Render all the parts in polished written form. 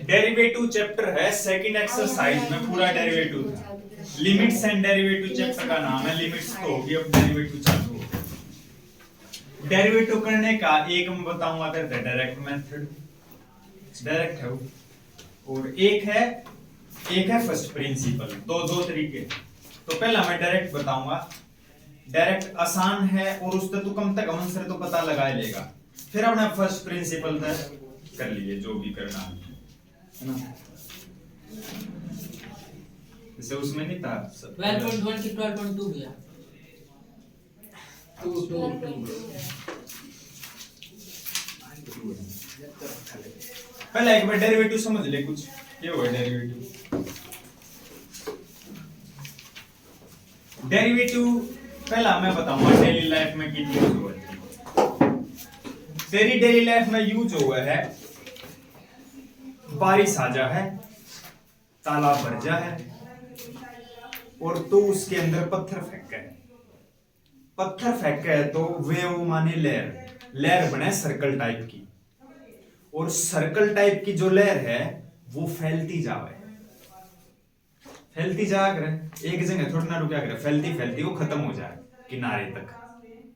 Derivative chapter है second exercise में पूरा डेरिवेटिव था। लिमिट्स एंड डेरिवेटिव चैप्टर का नाम है। लिमिट्स तो होगी, अब डेरिवेटिव चालू हो। डेरिवेटिव करने का एक मैं बताऊंगा करते डायरेक्ट मेथड, डायरेक्ट है वो, और एक है फर्स्ट प्रिंसिपल। दो तरीके। तो पहला मैं डायरेक्ट बताऊंगा। डायरेक्ट आसान है और उससे तू कम तक आंसर तो पता लगा ही लेगा। फिर अपना फर्स्ट प्रिंसिपल तक कर लिए जो भी करना है ना। जैसे उसमें नहीं था 12.1 की 12.2 भैया 2 पहले एक बार डेरिवेटिव समझ ले कुछ। क्या हुआ डेरिवेटिव? डेरिवेटिव पहला मैं बताऊंगा डेली लाइफ में कितनी यूज हुआ है। तेरी डेली लाइफ में यूज हुआ है, बारिश आ जा है, तालाब भर जा है और तू उसके अंदर पत्थर फेंका है। पत्थर फेंका है तो वेव माने लहर, लहर बने सर्कल टाइप की, और सर्कल टाइप की जो लहर है वो फैलती जावे, फैलती जा करे एक जगह थोड़ी ना रुका करे, फैलती फैलती वो खत्म हो जाए किनारे तक।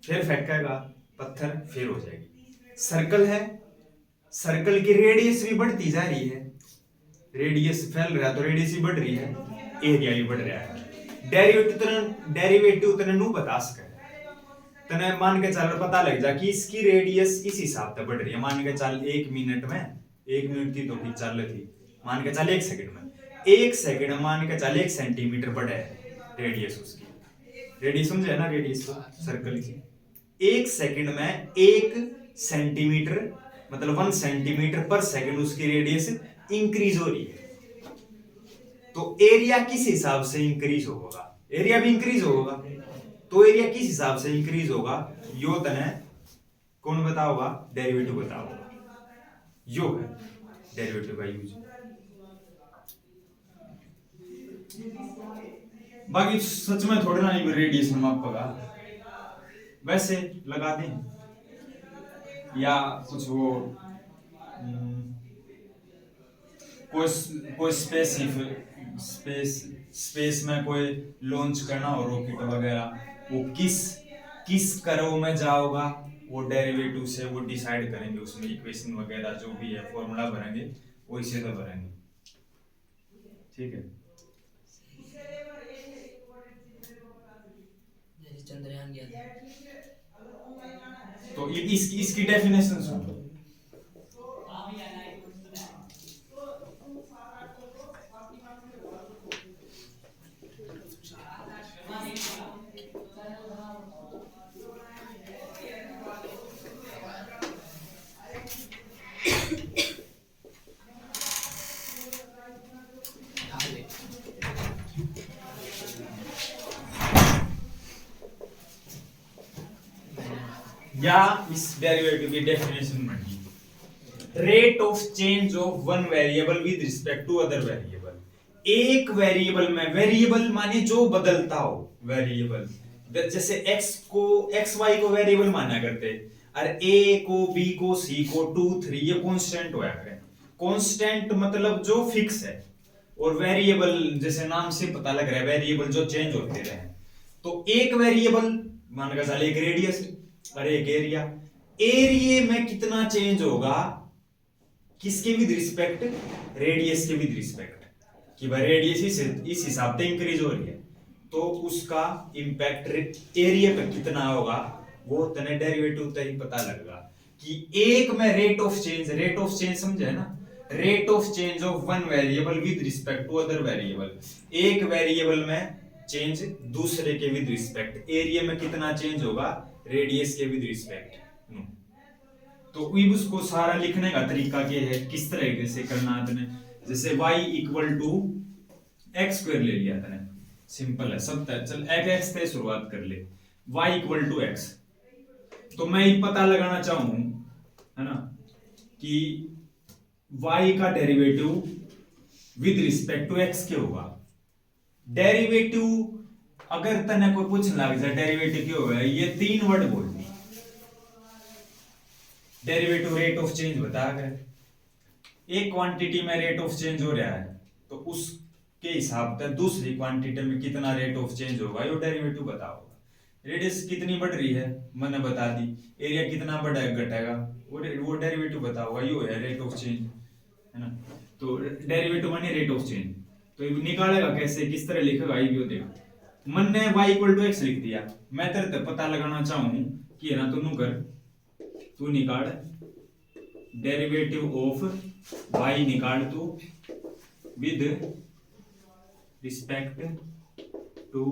फिर फेंकेगा पत्थर, फिर हो जाएगी। सर्कल है, सर्कल की रेडियस भी बढ़ती जा रही है, रेडियस फैल रहा है तो रेडियस भी बढ़ रही है, एरिया भी बढ़ रहा है। डेरिवेटिव तने नु बता सके, तने मान के चल पता लग जा कि इसकी रेडियस इस हिसाब से बढ़ रही है। मान के चल 1 मिनट में, 1 मिनट थी तो भी चल थी, मान के चल 1 सेकंड में, 1 सेकंड मान के चल 1 सेंटीमीटर बढ़े है रेडियस उसकी। रेडियस समझे ना, रेडियस को सर्कल की 1 सेकंड में 1 सेंटीमीटर मतलब 1 सेंटीमीटर पर सेकंड उसकी रेडियस इंक्रीज हो रही है। तो एरिया किस हिसाब से इंक्रीज होगा? एरिया भी इंक्रीज होगा। तो एरिया किस हिसाब से इंक्रीज होगा यो तने कौन बताओगा? डेरिवेटिव बताओगा। यो है डेरिवेटिव का यूज। बाकी सच में थोड़ा ना रेडियस में मापेगा, वैसे लगा दें या कुछ वो कोई स्पेस में कोई लॉन्च करना हो रॉकेट वगैरह, वो किस कर्व में जाओगा वो डेरिवेटिव से वो डिसाइड करेंगे। उसमें इक्वेशन वगैरह जो भी है फॉर्मूला भरेंगे वो इसे तो भरेंगे। ठीक है। जैसे चंद्रयान गया था। तो इसकी डेफिनेशन सुनो। या इस डेरिवेटिव की डेफिनेशन बढ़ी, rate of change of one variable with respect to other variable. एक वेरिएबल में, वेरिएबल माने जो बदलता हो, वेरिएबल जैसे x को xy को वेरिएबल माना करते, और a को b को c को 2 3 ये कांस्टेंट होया करे। कांस्टेंट मतलब जो फिक्स है, और वेरिएबल जैसे नाम से पता लग रहा है वेरिएबल जो चेंज होते रहे। तो एक वेरिएबल मान के चल एक रेडियस और एक एरिया, एरिया में कितना चेंज होगा किसके विद रिस्पेक्ट? रेडियस के विद रिस्पेक्ट, कि भाई रेडियस इस हिसाब से इंक्रीज हो रही है तो उसका इंपैक्ट एरिया पे कितना होगा वो तने डेरिवेटिव से ही पता लगेगा। कि एक में रेट ऑफ चेंज समझे ना, rate of change of one variable with respect to other variable. एक वेरिएबल में चेंज दूसरे के विद रिस्पेक्ट, एरिया में कितना चेंज होगा रेडियस के विद रिस्पेक्ट। तो उसको सारा लिखने का तरीका क्या है, किस तरह से करना है? जैसे y equal to x square ले लिया तने, सिंपल है सब। चल x से शुरुआत कर ले, y इक्वल टू एक्स। तो मैं ये पता लगाना चाहूं है ना कि y का derivative with respect to x क्या होगा। डेरिवेटिव अगर तने कोई पूछने लग जाए डेरिवेटिव क्या होगा, ये 3 वर्ड बोलनी। डेरिवेटिव रेट ऑफ चेंज बता कर, एक क्वांटिटी में रेट ऑफ चेंज हो रहा है तो उसके हिसाब से दूसरी क्वांटिटी में कितना रेट ऑफ चेंज होगा यो डेरिवेटिव बताओ। रेडियस कितनी बढ़ रही है मैंने बता दी, एरिया कितना बढ़ा है घटेगा, वो डेरिवेटिव बताओगा, यो है रेट ऑफ चेंज, है ना। तो डेरिवेटिव माने रेट ऑफ चेंज, तो ये निकालेगा कैसे, किस तरह लिखेगा ये भी देखो। मन ने y इक्वल टू x लिख दिया, मैं तेरे से पता लगाना चाहूं कि है ना, तू कर तू निकाल डेरिवेटिव ऑफ y निकाल तू विद रिस्पेक्ट टू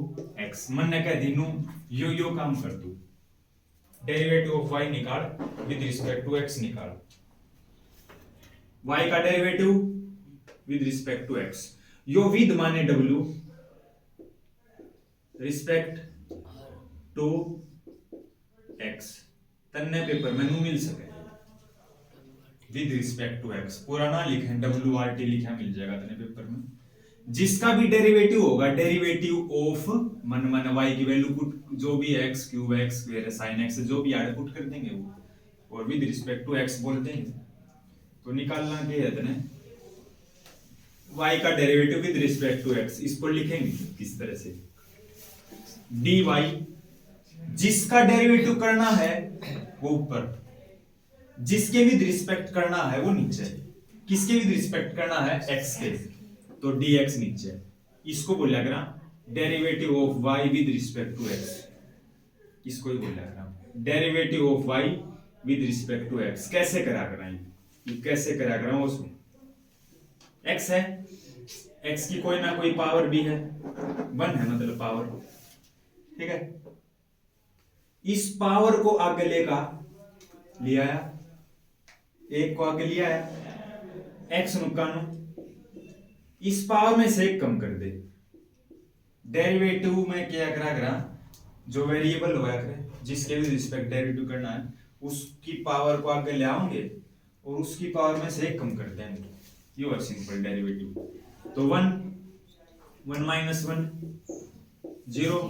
x। मन ने कह दी नू यो काम कर तू, डेरिवेटिव ऑफ y निकाल विद रिस्पेक्ट टू x निकाल, y का derivative with respect to x, यो विद माने w रिस्पेक्ट टू x, तन्ने पेपर में नू मिल सके विद रिस्पेक्ट टू x, पूरा ना लिखे WRT लिखा मिल जाएगा तन्ने पेपर में। जिसका भी डेरिवेटिव होगा, डेरिवेटिव ऑफ मन y की वैल्यू पुट जो भी है x cube x square sin x जो भी आड़े पुट कर देंगे वो, और विद रिस्पेक्ट टू x बोल देंगे। तो निकालना क्या है तने y का derivative with respect to x, इसको लिखेंगे किस तरह से dy, जिसका डेरिवेटिव करना है वो ऊपर, जिसके विद रिस्पेक्ट करना है वो नीचे, किसके विद रिस्पेक्ट करना है x के, तो dx नीचे, इसको बोला करा derivative of y with respect to x, इसको ही बोला करा derivative of y with respect to x। कैसे करा करा ये कैसे करा करा वो सुन, x है, x की कोई ना कोई पावर भी है, 1 है मतलब पावर, ठीक है। इस पावर को आगे लेगा लिया है, एक को आगे लिया है x नुकानो, इस पावर में से एक कम कर दे, डेरिवेटिव में क्या करा जो वेरिएबल होया करे जिसके भी रिस्पेक्ट डेरिवेटिव करना है उसकी पावर को आगे ले आओगे और उसकी पावर में से एक कम कर देंगे, ये है सिंपल डेरिवेटिव। तो 1 माइनस 1 0,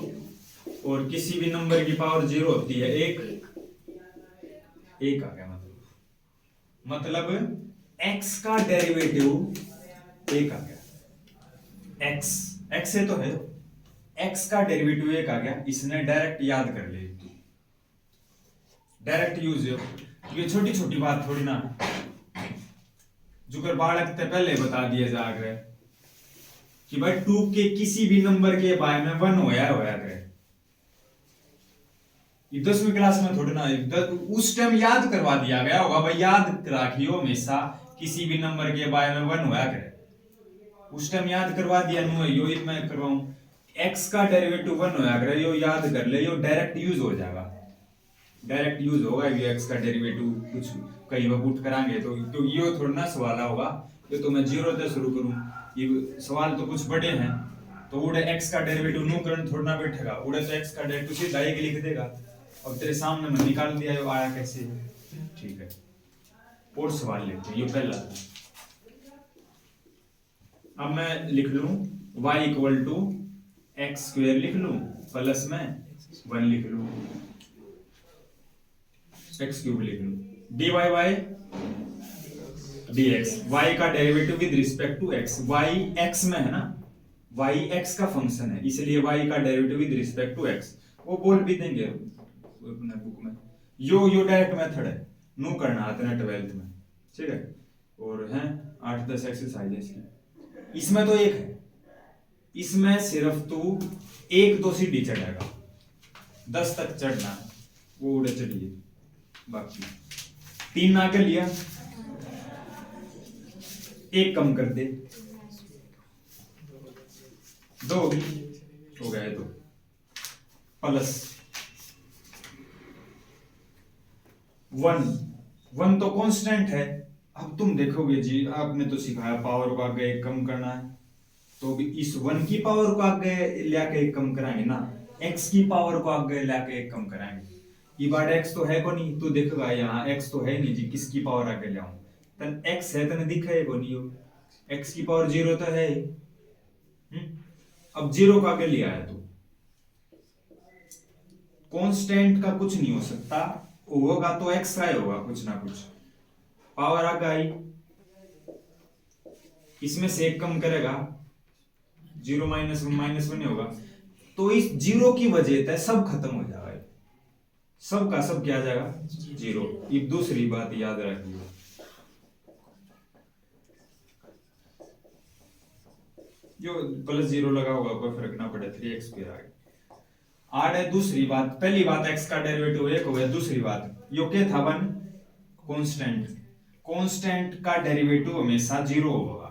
और किसी भी नंबर की पावर 0 होती है 1 आ गया, मतलब x का डेरिवेटिव 1 आ गया, x से तो है, x का डेरिवेटिव 1 आ गया, इसने डायरेक्ट याद कर ले, डायरेक्ट यूज, ये छोटी छोटी बात थोड़ी ना, जो कर बालक ते पहले बता दिया जा रहा है कि भाई 2 के किसी भी नंबर के बारे में 1 होया करे, 10वीं क्लास में थोड़ी ना उस टाइम याद करवा दिया गया होगा, भाई याद रखियो हमेशा किसी भी नंबर के बारे में 1 होया करे, उस टाइम याद करवा दिया नु, यो मैं करवाऊं x का डेरिवेटिव 1 होया करे, यो याद कर ले, यो डायरेक्ट यूज हो जाएगा, डायरेक्ट यूज होगा ये x का डेरिवेटिव, कुछ कई बार पुट करांगे तो ये थोड़ा ना सवाल होगा, ये तो मैं 0 से शुरू करूं, ये सवाल तो कुछ बड़े हैं, तो उड़े x का डेरिवेटिव नो करंट थोड़ा ना बैठेगा, उड़े तो x का डेरिवेटिव सीधा ही लिख देगा, अब तेरे सामने मैं निकाल दिया ये आया कैसे, ठीक है। और सवाल लेते हैं, ये पहला था, अब मैं लिख लूं y equal to x square लिख लूं प्लस में 1 लिख लूं, x क्यूब लिख लूं, dy बाय dx, y का derivative with respect to x, y x में है ना, y x का फंक्शन है इसलिए y का derivative with respect to x, वो बोल भी देंगे अपने बुक में, यो डायरेक्ट मेथड है, नो करना आता है 12th में, ठीक है। और हैं 8-10 एक्सरसाइज है इसकी, इसमें तो एक है, इसमें सिर्फ तू 1-2 सीढ़ी चढ़ेगा, 10 तक चढ़ना है वो उड़े चढ़िए, बाकी 3 आगे लिया, 1 कम कर दे, 2 हो गए, 2 प्लस 1 तो कांस्टेंट है। अब तुम देखोगे जी, आपने तो सिखाया पावर को आगे 1 कम करना है, तो भी इस 1 की पावर को आगे लेके 1 कम कराएंगे ना, x की पावर को आगे लेके 1 कम कराएंगे, ये बार x तो है को नहीं, तो देखोगा यहाँ x तो है नहीं जी, किसकी पावर आगे ले आऊं, तन x है तने दिखाए को नहीं, हो x की पावर 0 तो है, अब 0 को आगे ले आया तो कांस्टेंट का कुछ नहीं हो सकता, होगा तो x का ही होगा कुछ ना कुछ, पावर आ गई इसमें से एक कम करेगा, 0 माइनस वन होगा, तो इस जीरो की वजह से सब खत्म हो जाएगा, सब का सब क्या आ जाएगा, जीरो। ये दूसरी बात याद रखिए, जो प्लस जीरो लगा होगा कोई फर्क ना पड़े, 3x स्क्वायर आ गया। आड़ है दूसरी बात, पहली बात x का डेरिवेटिव 1 हो गया, दूसरी बात यो क्या था, 1 कांस्टेंट, कांस्टेंट का डेरिवेटिव हमेशा जीरो होगा,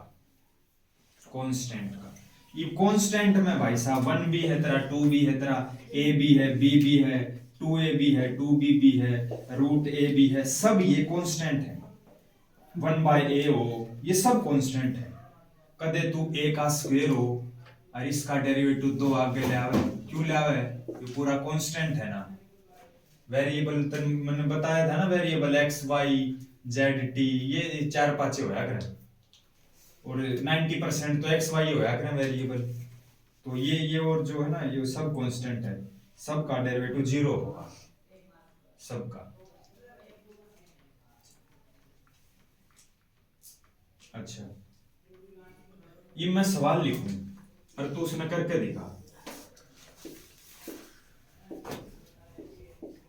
कांस्टेंट का। ये कांस्टेंट में भाई साहब 1 भी है तेरा, 2 भी है तेरा, a भी है, b भी है, 2a भी है, 2b भी है, रूट a भी है, सब ये कांस्टेंट है। 1/a हो, ये सब कांस्टेंट है। कदे तू a का स्क्वायर हो और इसका डेरिवेटिव 2 आगे ले आवे, क्यों ले आवे, ये पूरा कांस्टेंट है ना। वेरिएबल तन मैंने बताया था ना, variable x y z t ये 4-5 होया करे, और 90% तो x y होया करे वेरिएबल। तो ये और जो है ना, ये सब कांस्टेंट है, सबका डेरिवेटिव जीरो होगा, सबका। अच्छा, ये मैं सवाल लिखूं और तू उसने करके दिखा।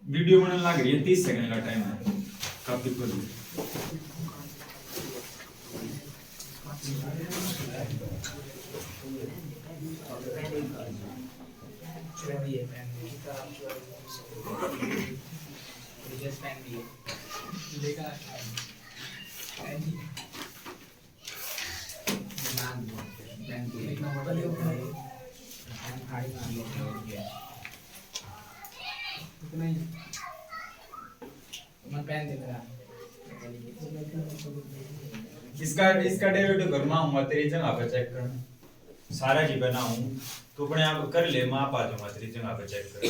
वीडियो बनने लग रही है, 30 सेकंड का टाइम है, काफी खुद इसका डेरिवेटिव करना हूँ तेरी जगह पे चेक करना, सारा की बनाऊं तो अपने आप कर ले, मैं आप आ जाऊंगा तेरी जगह पे चेक कर।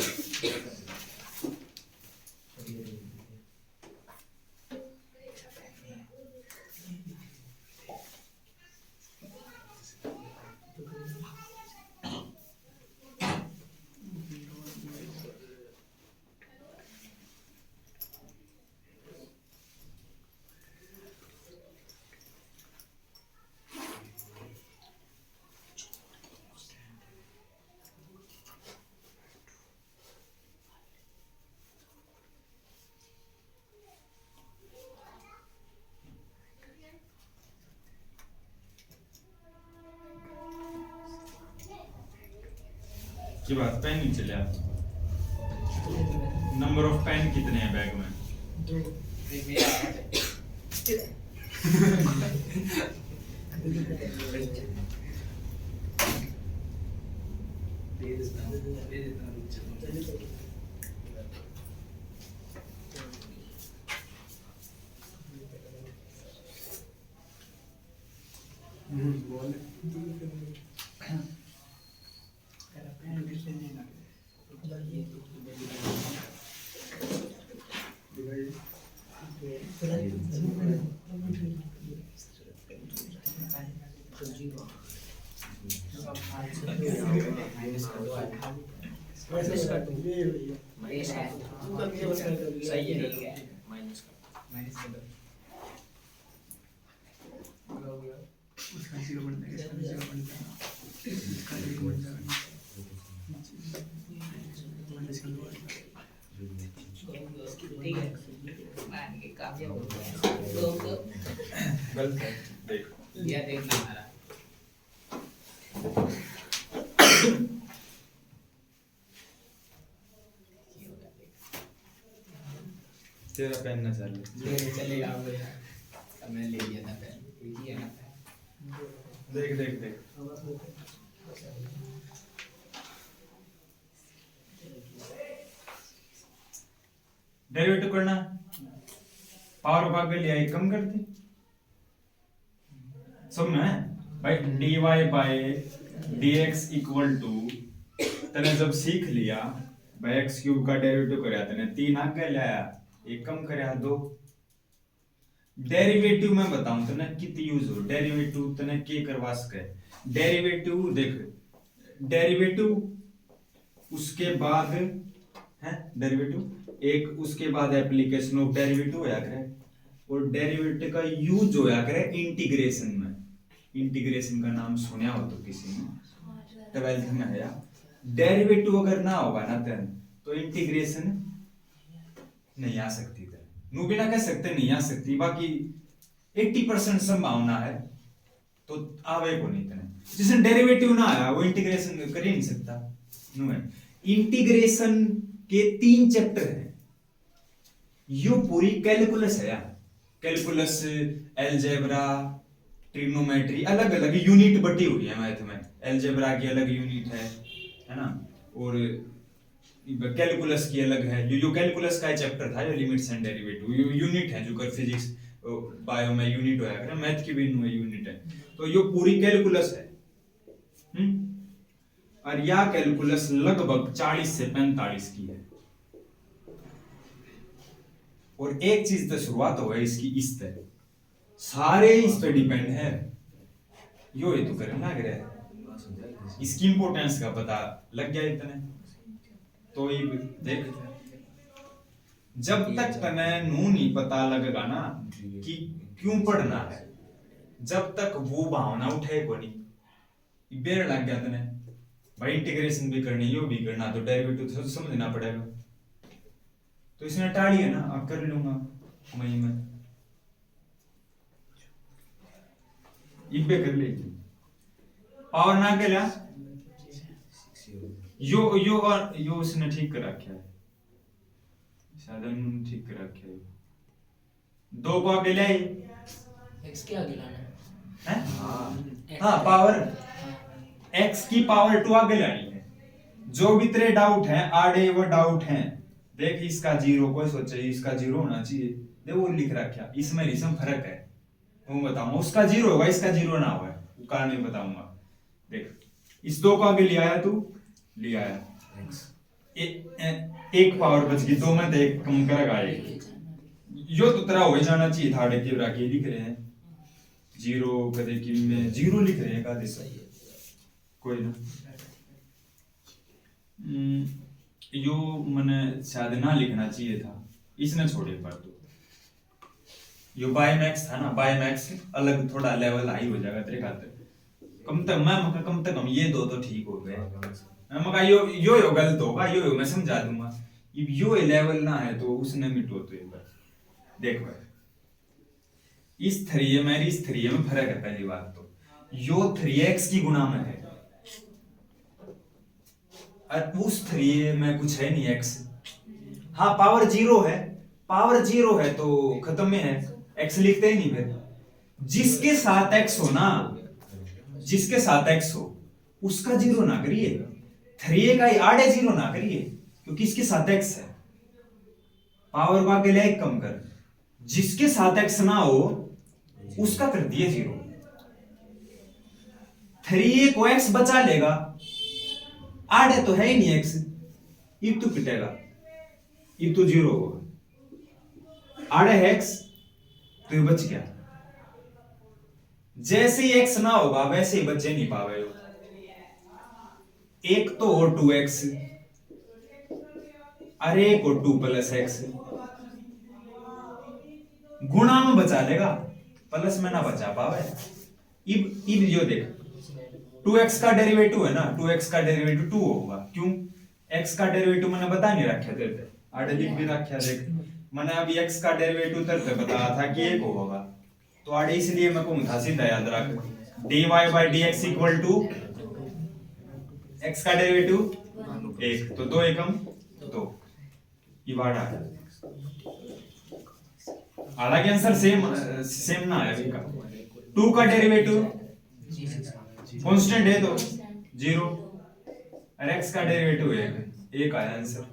की बात पेन नहीं चले आप, नंबर ऑफ पेन कितने हैं बैग में, 13 पेन ना चलेगा मैंने ले लिया था पेन, एक ही है ना पेन। देख डेरिवेटिव करना, पावर भाग ले आई कम करती सब में भाई, dy by dx equal to, तने जब सीख लिया भाई x क्यूब का डेरिवेटिव करया, तने 3 आगे लाया, एक कम करया 2। डेरिवेटिव में बताऊं तने कितनी यूज हो, डेरिवेटिव तने के करवा सके, डेरिवेटिव देख, डेरिवेटिव उसके बाद है, डेरिवेटिव एक उसके बाद एप्लीकेशन ऑफ डेरिवेटिव होया करे, और डेरिवेटिव का यूज होया करे इंटीग्रेशन में। इंटीग्रेशन का नाम सुना हो तो किसी ने 12th में आया, डेरिवेटिव अगर ना होगा ना तो इंटीग्रेशन नहीं आ सकती थे, नू बिना कह सकते नहीं आ सकती, बाकी 80% संभावना है तो आवे को नहीं तने, जिसने डेरिवेटिव ना आया वो इंटीग्रेशन कर ही नहीं सकता। नो है इंटीग्रेशन के 3 चैप्टर हैं, यो पूरी कैलकुलस है यार, कैलकुलस, अलजेब्रा, ट्रिग्नोमेट्री, अलग अलग यूनिट बटी हुई है मैथ में, अलजेब्रा की अलग यूनिट है ना, और कैलकुलस की अलग है, यो कैलकुलस का चैप्टर था, जो limits and derivative, yo unit है, जो कर फिजिक्स बायो में यूनिट होया करे, मैथ की भी यूनिट है, तो यो पूरी कैलकुलस है। और या कैलकुलस लगभग 40 से 45 की है, और एक चीज तो शुरुआत हो गई इसकी, इस तरह सारे इस पे डिपेंड है, यो ये तो करना लग रहा है, इसकी इंपॉर्टेंस का पता लग गया इतने, तो ये देख, जब तक तने नू नहीं पता लगेगा ना कि क्यों पढ़ना है, जब तक वो भावना उठे को नहीं, बेर लग गया तने भाई इंटीग्रेशन भी करनी, यो भी करना, तो डेरिवेटिव तो समझना पड़ेगा, तो इसने टाड़ी है ना, अब कर लूंगा मैं इबे कर लेगी, पावर ना के ला यो और यो उसने ठीक कर रखा है, साधन ठीक कर रखा है, 2 को आगे ले x के आगे लाना है, हाँ पावर x की पावर 2 आगे लानी है, जो भी तेरे डाउट है आड़े वो डाउट है, देख इसका 0 कोई सोचे इसका 0 होना चाहिए, देखो वो लिख रखा, इसमें रिसम फर्क है, वो बताऊंगा, उसका 0 होगा इसका 0 ना होगा, कारण नहीं बताऊंगा, देख इस 2 को आगे ले आया, तू ले आया, एक पावर बच गई, 2 में तो 1 कम करेगा, यो तो तेरा हो जाना चाहिए था, आड़े के राके लिख रहे हैं 0 कदे कि में 0 लिख रहे हैं, का दे सही है कोई ना, यो मैंने शायद ना लिखना चाहिए था, इसने छोड़े पर, तो यो बायोमैक्स था ना, बायोमैक्स अलग थोड़ा लेवल हाई हो जाएगा तेरे खातिर, कम तक हम ये 2 तो ठीक हो गए, मैं मका यो गलत होगा, यो मैं समझा दूंगा, यो लेवल ना है तो उसने मिटो, तो एक बार देख भाई इस 3 में इस 3 में फर्क है, पहली बात तो यो 3x की गुणा में है, और उस 3 में कुछ है नहीं x, हाँ पावर 0 है, पावर 0 है तो खत्म में है, x लिखते ही नहीं, फिर जिसके साथ x हो ना, जिसके साथ x हो उसका 0 ना करिए, 3 का ही आड़े 0 ना करिए, क्योंकि इसके साथ x है, पावर को आगे ले कम कर, जिसके साथ x ना हो उसका कर दिए 0, 3 को x बचा लेगा, आड़े तो है ही नहीं x, इब तो पिटेगा, इब तो 0 होगा, आड़े है x तो ये बच गया, जैसे ही x ना होगा वैसे ही बचे नहीं पावे, एक तो हो 2x, अरे को 2 प्लस x, गुणा में बचा लेगा, प्लस में ना बचा पावे, इब यो देख 2x का डेरिवेटिव है ना, 2x का डेरिवेटिव 2 होगा, क्यों, x का डेरिवेटिव मैंने बता नहीं रखा थे, आड़े लिख भी रखा, देख मैंने अभी x का डेरिवेटिव तरते बताया था कि 1 होगा, तो आड़े इसलिए मैं कहूं था, सीधा याद रख, dy by dx equal to x का डेरिवेटिव 1, तो 2 एकम 2, ये बाड़ा है, हालांकि आंसर सेम ना है अभी का, 2 का डेरिवेटिव कांस्टेंट है तो 0, और x का डेरिवेटिव है 1 आया आंसर,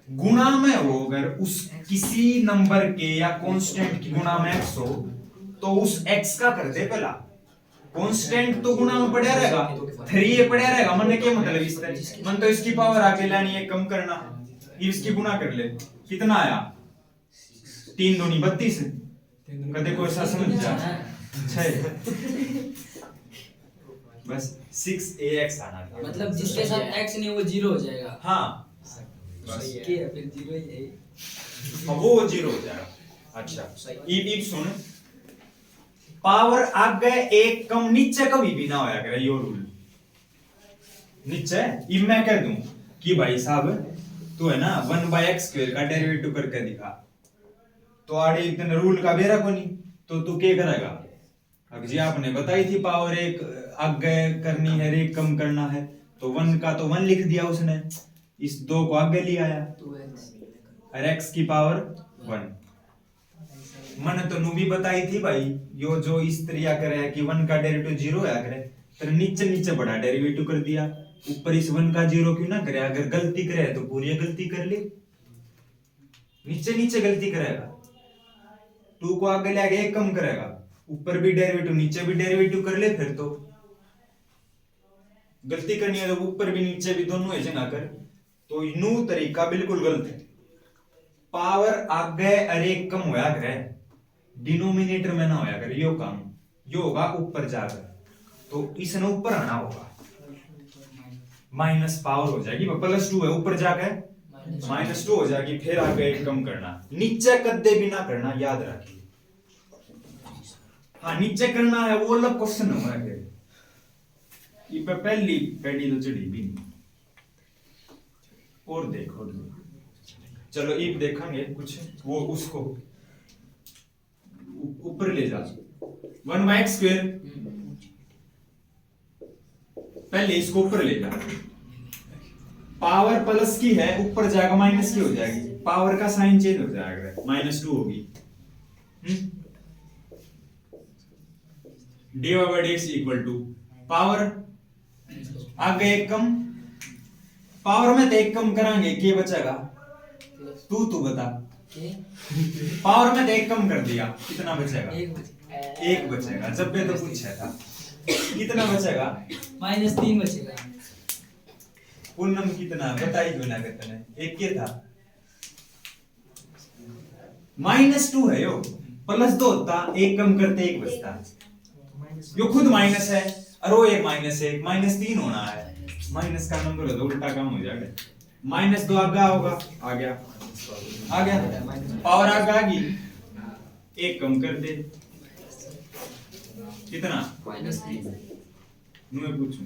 गुणा में हो अगर उस किसी नंबर के या कांस्टेंट की गुणा में x हो तो उस x का कर दे पहला, कांस्टेंट तो गुणा में पड़ा रहेगा, 3 पड़ा रहेगा, मन क्या मतलब इस तरह, मन तो इसकी पावर आगे लानी है, कम करना, इसकी गुणा कर ले, कितना आया 3 दूनी 32, कदे कोई ऐसा समझ जा, बस 6ax आना था, मतलब जिसके साथ x नहीं वो 0 हो जाएगा, हाँ बस ये है, फिर 0 ही है, अब वो 0 हो जाएगा, अच्छा इब सुन, पावर आगे एक कम नीचे कभी भी ना होया करे यो रूल नीचे अब मैं कह दूं कि भाई साहब तू है ना 1/x² का डेरिवेटिव करके दिखा तो आड़े इतने रूल का बेरा को नहीं तो तू क्या करेगा अब जी आपने बताई थी पावर एक आगे करनी है एक कम करना है तो 1 का तो 1 लिख दिया उसने इस 2 को आगे ले आया और x की पावर 1 मैंने तो नू भी बताई थी भाई यो जो इस तरह करे है कि 1 का डेरिवेटिव 0 आया करे तो नीचे नीचे बड़ा डेरिवेटिव कर दिया ऊपर इस 1 का 0 क्यों ना करे अगर गलती करे तो पूरी गलती कर ले नीचे नीचे गलती करेगा 2 को आगे ले आगे एक कम करेगा ऊपर भी डेरिवेटिव नीचे भी डेरिवेटिव कर ले फिर तो गलती करनी है तो ऊपर भी नीचे भी दोनों है जगह कर तो नू तरीका बिल्कुल गलत है पावर आगे अरे कम होया करे डिनोमिनेटर में ना होया करे यो काम यो होगा ऊपर जाकर तो इसने ऊपर आना होगा माइनस पावर हो जाएगी +2 है ऊपर जाकर -2 हो जाएगी फिर आगे एक कम करना नीचे कदे भी ना करना याद रखिए हाँ नीचे करना है वो अलग क्वेश्चन होगा ये पे पहली पेड़ी तो चढ़ी भी नहीं और देखो चलो एक देखेंगे कुछ वो उसको ऊपर ले जा 1/x² पहले इसको ऊपर ले जा पावर प्लस की है ऊपर जाएगा माइनस की हो जाएगी पावर का साइन चेंज हो जाएगा -2 होगी d/dx इक्वल टू पावर आगे एक कम पावर में तो एक कम करांगे क्या बचेगा तू बता पावर में तो एक कम कर दिया कितना बचेगा एक बचेगा जब भी तो पूछा था कितना बचेगा -3 बचेगा पूर्णम कितना बताई क्यों ना करते हैं एक क्या था -2 है यो +2 होता एक कम करते एक बचता यो खुद माइनस है और वो एक -3 होना है माइनस का नंबर है तो उल्टा काम हो जाएगा -2 आगे होगा आ गया पावर आगे आ गई एक कम कर दे कितना -3 मैं पूछूं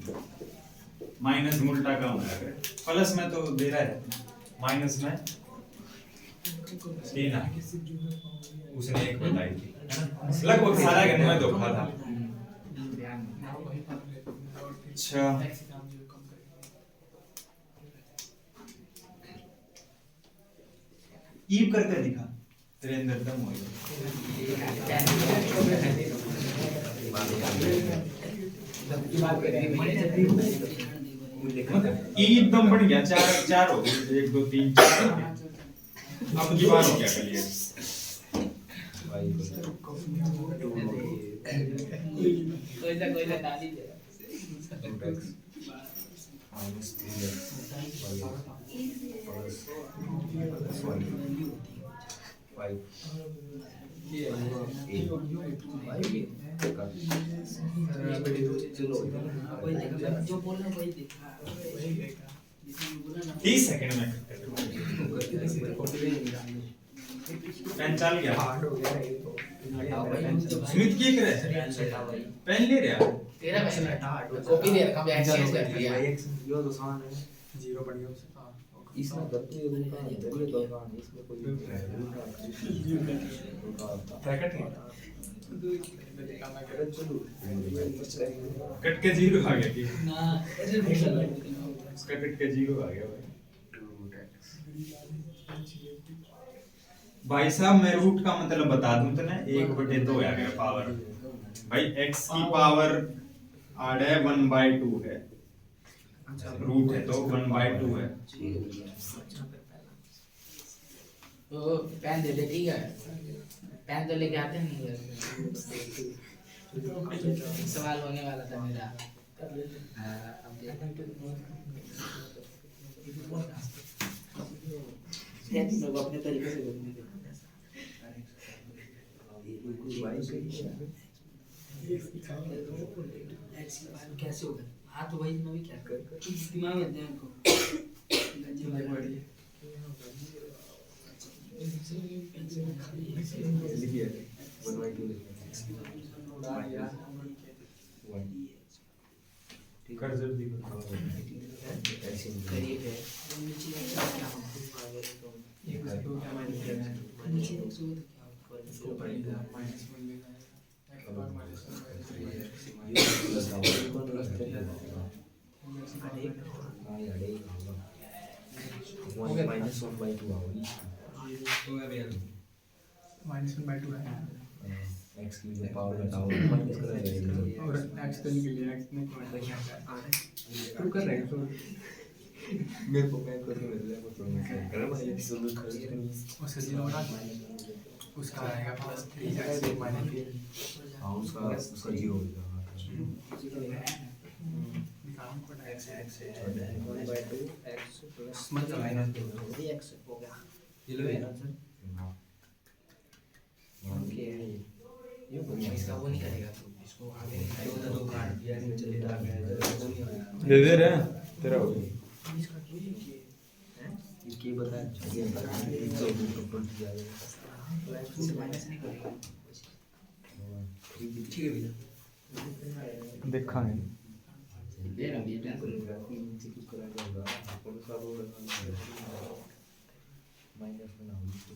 माइनस में उल्टा काम हो जाएगा प्लस में तो दे रहा है माइनस में देना उसने एक बताई थी लगभग सारा करने में धोखा था अच्छा ईव करके दिखा तेरे अंदर दम हो ईव दम बढ़ गया चार हो गए 1 2 3 4 अब की बार हो गया क्लियर कोई सा डाली दे जो बोलना वही देखा 30 सेकंड में पेन चल गया सुमित की करे पेन ले रहा तेरा पैसे कॉपी दे रखा है एक्सचेंज कर दिया यो तो सान है 0 बढ़िया इसमें गलती उनका है तो सान इसमें कोई ब्रैकेट है चलो कट के 0 आ गया कि ना ऐसे भूल उसका कट के 0 आ गया भाई साहब मैं रूट का मतलब बता दूं तो ना 1/2 आ गया पावर भाई x की पावर आड़ है 1/2 है रूट है तो 1/2 है तो पेन दे दे ठीक है पेन तो लेके आते नहीं है सवाल होने वाला था मेरा लोग अपने तरीके से करने के कैसे होगा हाँ तो वही मैं भी क्या कर दिमाग में दे इनको लिखिए 1/2 कर जल्दी कर। करिए फिर नीचे क्या होगा नीचे देखो तो क्या होगा इसको पढ़ेगा माइनस वन लेगा x bar minus one by three minus one by two है x की पावर बताओ माइनस कर देगा और x तो निकल गया x ने शुरू कर रहे हैं मेरे को मैं कर रहा हूं तो मैं कर रहा हूं ये शुरू कर और सजीव होना उसका आएगा प्लस 3x माइनस हां उसका 0 हो जाएगा निकालना पड़ेगा x है 1/2 x प्लस मतलब माइनस 2 x हो गया ये लो है आंसर ओके ये इसका वो नहीं करेगा तो इसको आगे दो कार्ड दिया नहीं चलेगा दे दे रहे हैं तेरा हो गया। इसका क्यों है ये क्या बताया ये तो टोटल दिया है इससे माइनस नहीं करेगा ठीक है भैया देखा है दे रहा हूं बेटा नीचे कुछ करा जाएगा कौन सा रोड माइनस में ना हो इसको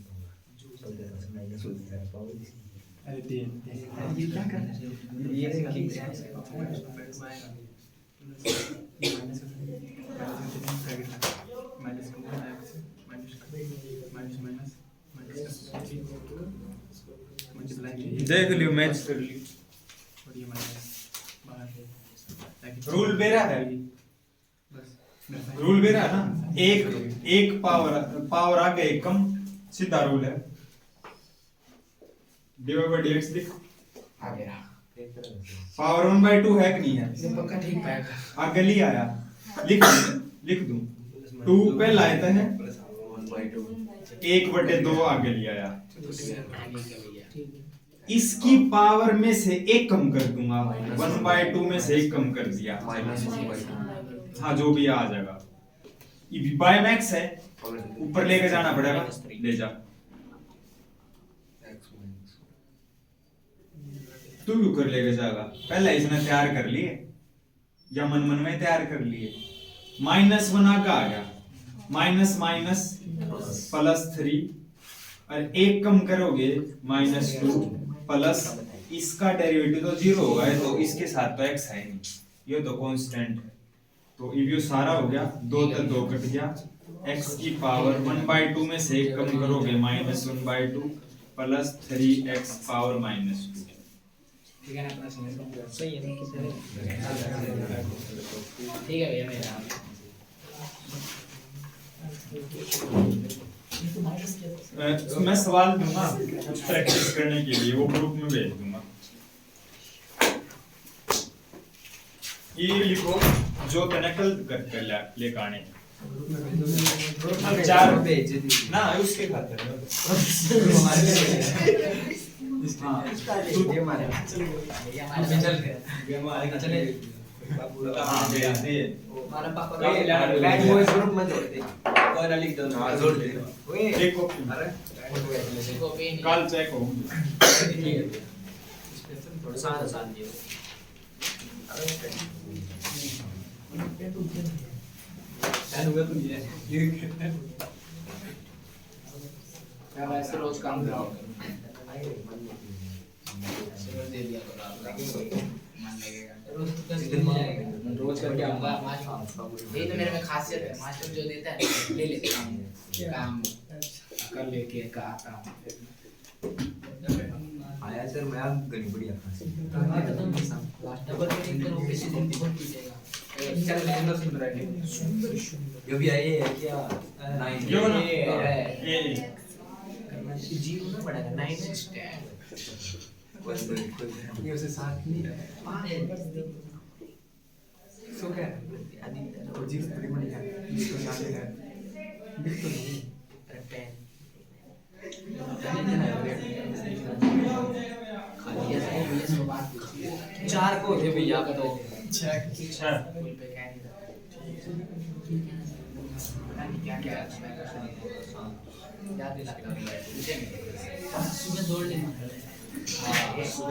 जो चलते हैं माइनस हो जाएगा पावर अरे तीन ये क्या कर रहे हैं ये किंग से माइनस देख लियो मैच कर लियो। और ये माइनस बाहर रूल बेरा है रूल बेरा है ना एक पावर आगे एक कम सीधा रूल है डिवाइड बाय dx लिख आ गया पावर 1/2 है कि नहीं है ये पक्का ठीक पाएगा आगे ले आया लिख दूं 2 पहला आयता है 1/2 आगे ले आया इसकी पावर में से एक कम कर दूंगा 1/2 में से एक कम कर दिया हाँ जो भी आ जाएगा ये बाय मैक्स है ऊपर लेके जाना पड़ेगा ले जा तू क्यों कर लेके जाएगा पहले इसने तैयार कर लिए या मन मन में तैयार कर लिए -1 आगे आ गया माइनस माइनस +3 और एक कम करोगे -2 प्लस इसका डेरिवेटिव तो 0 होगा तो इसके साथ तो x है नहीं ये तो कांस्टेंट तो ये सारा हो गया 2 तक 2 कट गया x की पावर 1/2 में से एक कम करोगे -1/2 प्लस 3x पावर -2 ठीक है ना अपना समझ सही है ना किसी ठीक है भैया मेरा मैं सवाल दूंगा कुछ प्रैक्टिस करने के लिए वो ग्रुप में भेज दूंगा ये लिखो जो कनेक्ट कर लेकर आने चार ना उसके खातिर हमारा पापा बैड बॉयज ग्रुप में जोड़ दे और लिख दो हां जोड़ दे ओए एक कॉपी अरे कल चेक हो ठीक है थोड़ा सा आसान दियो अरे हुआ तो ये मैं वैसे रोज काम कर रहा हूँ दे दिया तो मन लगेगा रोज करके आऊंगा यही तो मेरे में खासियत है मास्टर जो देता है ले लेता हूँ काम कर लेके आता हूँ आया सर मैं गनी बढ़िया खासी लास्ट डबल मीटिंग करो किसी दिन भी बन जाएगा चल मैं अंदर सुन रहा है जो भी आए है क्या 9 यो ना ये ये जीरो ना बढ़ेगा 9 ये उसे साथ नहीं है सो क्या और जीरो बड़ी बढ़िया इसको साथ है बिल्कुल नहीं खाली ऐसे ही इसको बात पूछिए 4 को थे भैया तो अच्छा फुल पे कह नहीं रहा क्या क्या याद दिला सुबह दौड़ लेना